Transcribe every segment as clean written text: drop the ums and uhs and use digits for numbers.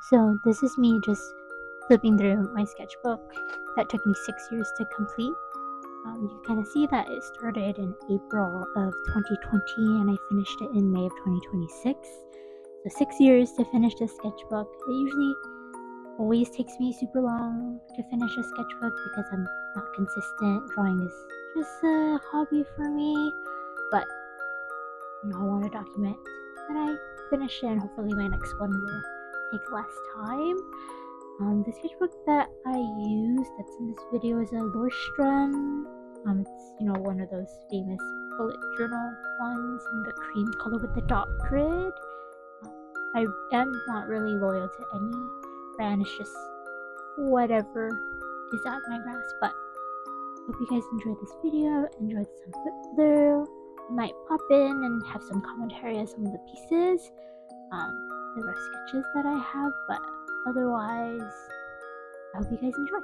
So this is me just flipping through my sketchbook that took me 6 years to complete. You can kind of see that it started in April of 2020 and I finished it in May of 2026. So 6 years to finish this sketchbook. It usually always takes me super long to finish a sketchbook because I'm not consistent. Drawing is just a hobby for me, but I want to document that I finish it, and hopefully my next one will take less time. The sketchbook that I use that's in this video is a leuchtturm. It's one of those famous bullet journal ones in the cream color with the dot grid. I am not really loyal to any brand, it's just whatever is at my grasp. But hope you guys enjoyed this video, enjoyed some flip through. I might pop in and have some commentary on some of the pieces. There are sketches that I have, but otherwise, I hope you guys enjoy.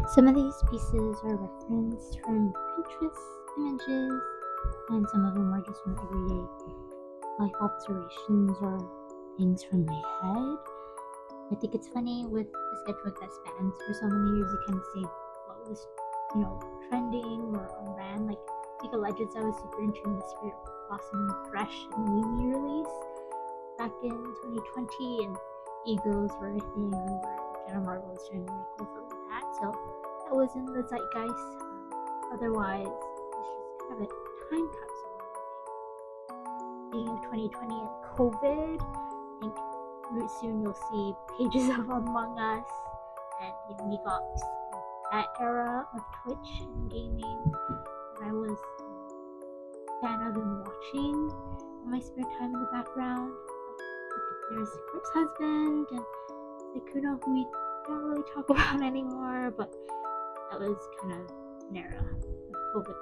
Some of these pieces are referenced from Pinterest images, and some of them are just from everyday life observations or things from my head. I think it's funny with a sketchbook that spans for so many years, you kind of see what was, trending or on brand. Like League of Legends, I was super into the Spirit Blossom Fresh and Mimi release back in 2020, and e-girls were a thing, where Jenna Marble was doing a makeover with that, so that was in the zeitgeist. Otherwise, it's just kind of a time capsule. Being of 2020 and COVID, I think soon you'll see pages of Among Us, and we got that era of Twitch and gaming that I was a fan of and watching in my spare time in the background. There's Kurt's husband and Sekuno, who we don't really talk about anymore, but that was kind of an era of COVID.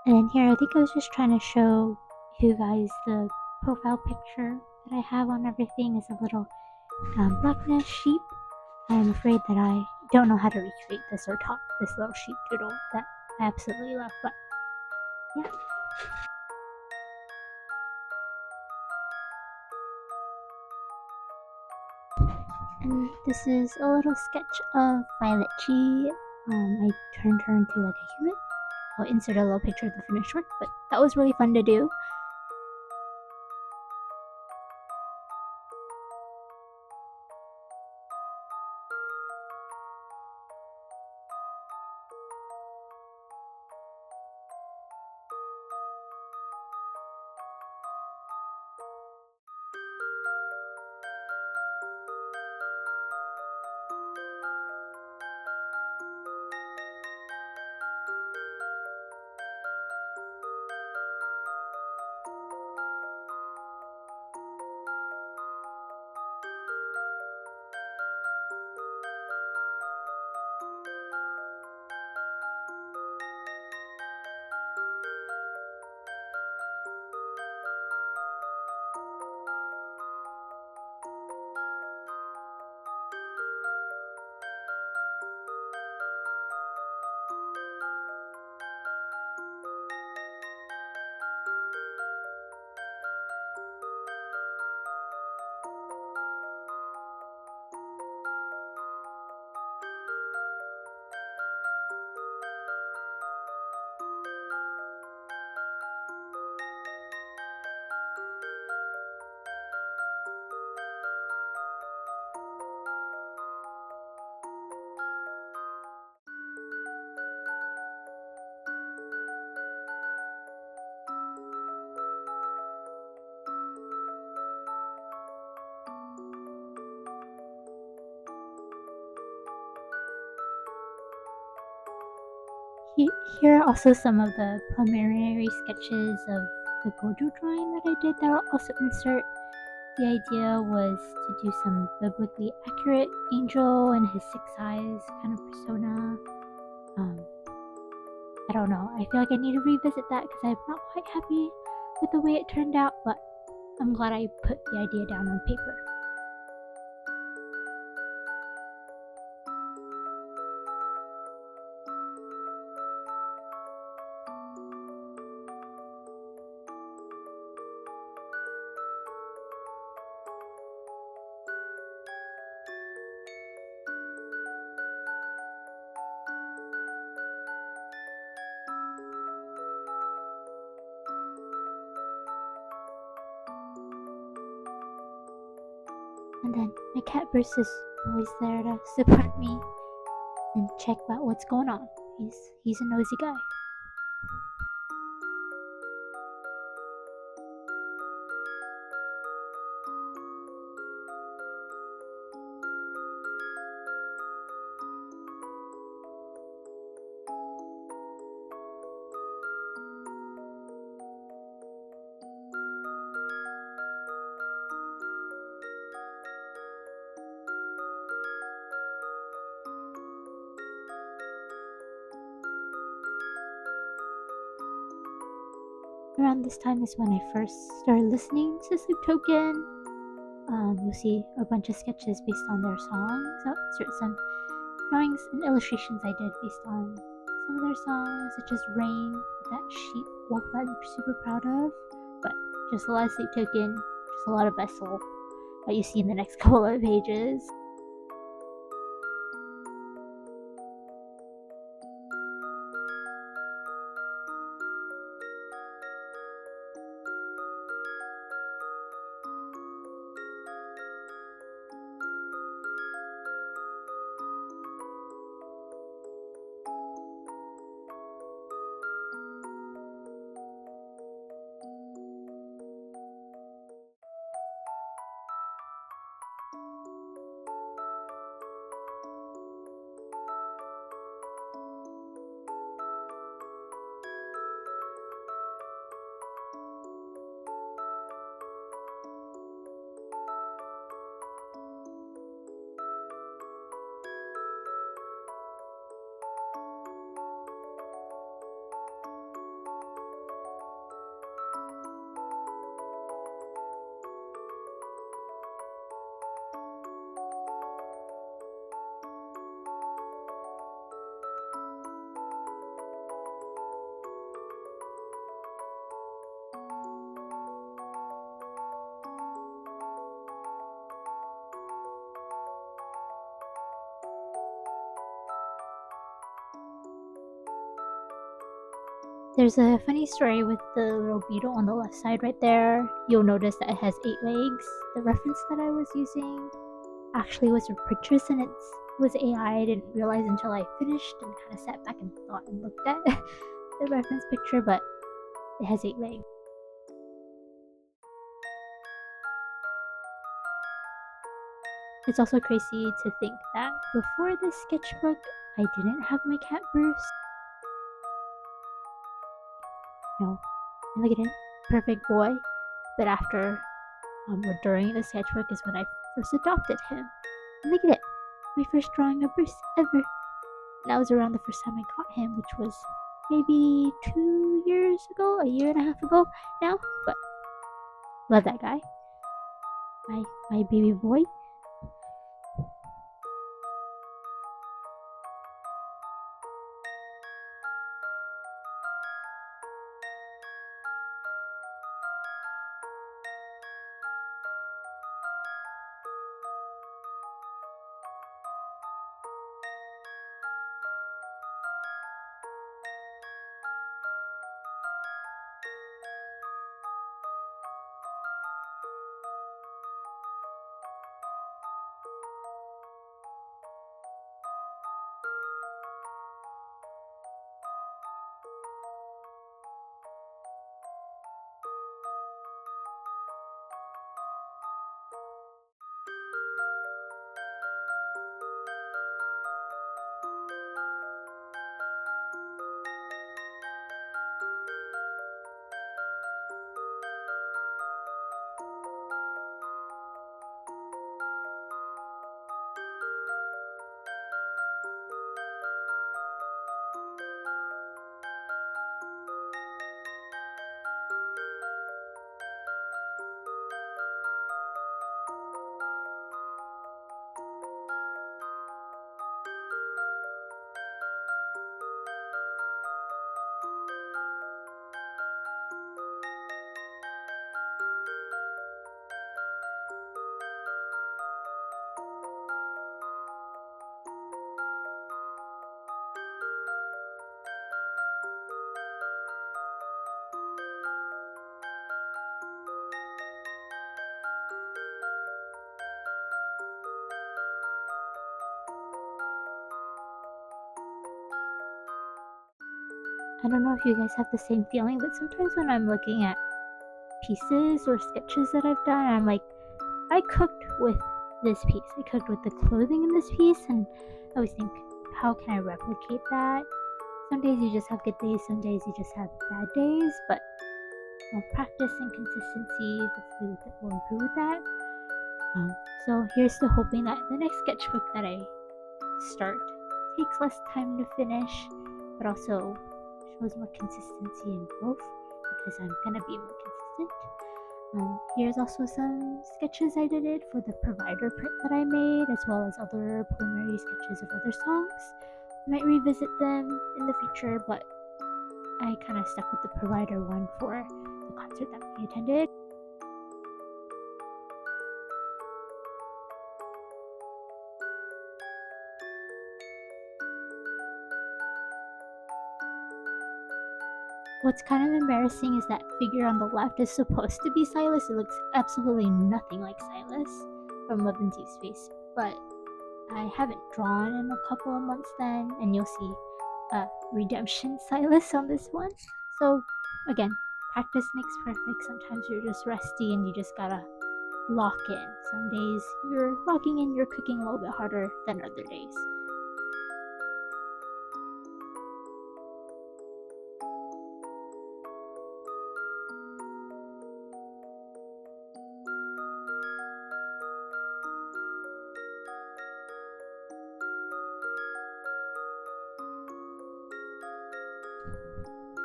And here, I think I was just trying to show you guys the profile picture that I have on everything is a little blackness sheep. I'm afraid that I don't know how to recreate this or top this little sheep doodle that I absolutely love, but yeah. And this is a little sketch of Violet Chi. I turned her into like a human. I'll insert a little picture of the finished work, but that was really fun to do. Here are also some of the preliminary sketches of the Gojo drawing that I did that I'll also insert. The idea was to do some biblically accurate angel and his 6 eyes kind of persona. I don't know, I feel like I need to revisit that because I'm not quite happy with the way it turned out, but I'm glad I put the idea down on paper. And then my cat Bruce is always there to support me and check out what's going on. He's a nosy guy. Around this time is when I first started listening to Sleep Token. You'll see a bunch of sketches based on their songs. I'll insert some drawings and illustrations I did based on some of their songs, such as Rain, with that sheep wolf that I'm super proud of. But just a lot of Sleep Token, just a lot of Vessel that you see in the next couple of pages. There's a funny story with the little beetle on the left side right there. You'll notice that it has 8 legs. The reference that I was using actually was a picture and it was AI. I didn't realize until I finished and kind of sat back and thought and looked at the reference picture, but it has 8 legs. It's also crazy to think that before this sketchbook, I didn't have my cat Bruce. No, look at him, perfect boy. But after or during the sketchbook is when I first adopted him. And look at it, my first drawing of Bruce ever. And that was around the first time I got him, which was maybe 2 years ago, a year and a half ago now. But love that guy, my baby boy. I don't know if you guys have the same feeling, but sometimes when I'm looking at pieces or sketches that I've done, I'm like, I cooked with this piece. I cooked with the clothing in this piece, and I always think, how can I replicate that? Some days you just have good days, some days you just have bad days, but practice and consistency hopefully will improve with that. So here's to hoping that the next sketchbook that I start takes less time to finish, but also shows more consistency and growth, because I'm gonna be more consistent. Here's also some sketches I did for the provider print that I made, as well as other preliminary sketches of other songs. I might revisit them in the future, but I kind of stuck with the provider one for the concert that we attended. What's kind of embarrassing is that figure on the left is supposed to be Silas. It looks absolutely nothing like Silas from Love and Zeus face, but I haven't drawn in a couple of months then, and you'll see redemption Silas on this one. So again, practice makes perfect. Sometimes you're just rusty and you just gotta lock in. Some days you're locking in, you're cooking a little bit harder than other days.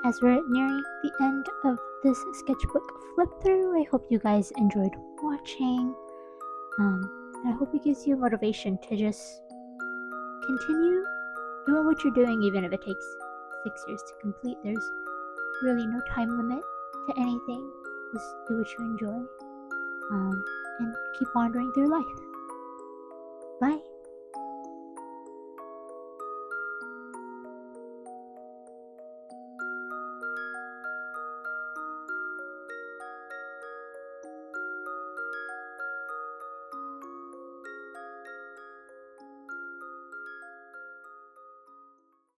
As we're nearing the end of this sketchbook flip through, I hope you guys enjoyed watching. I hope it gives you motivation to just continue doing what you're doing, even if it takes 6 years to complete. There's really no time limit to anything. Just do what you enjoy, and keep wandering through life. Bye.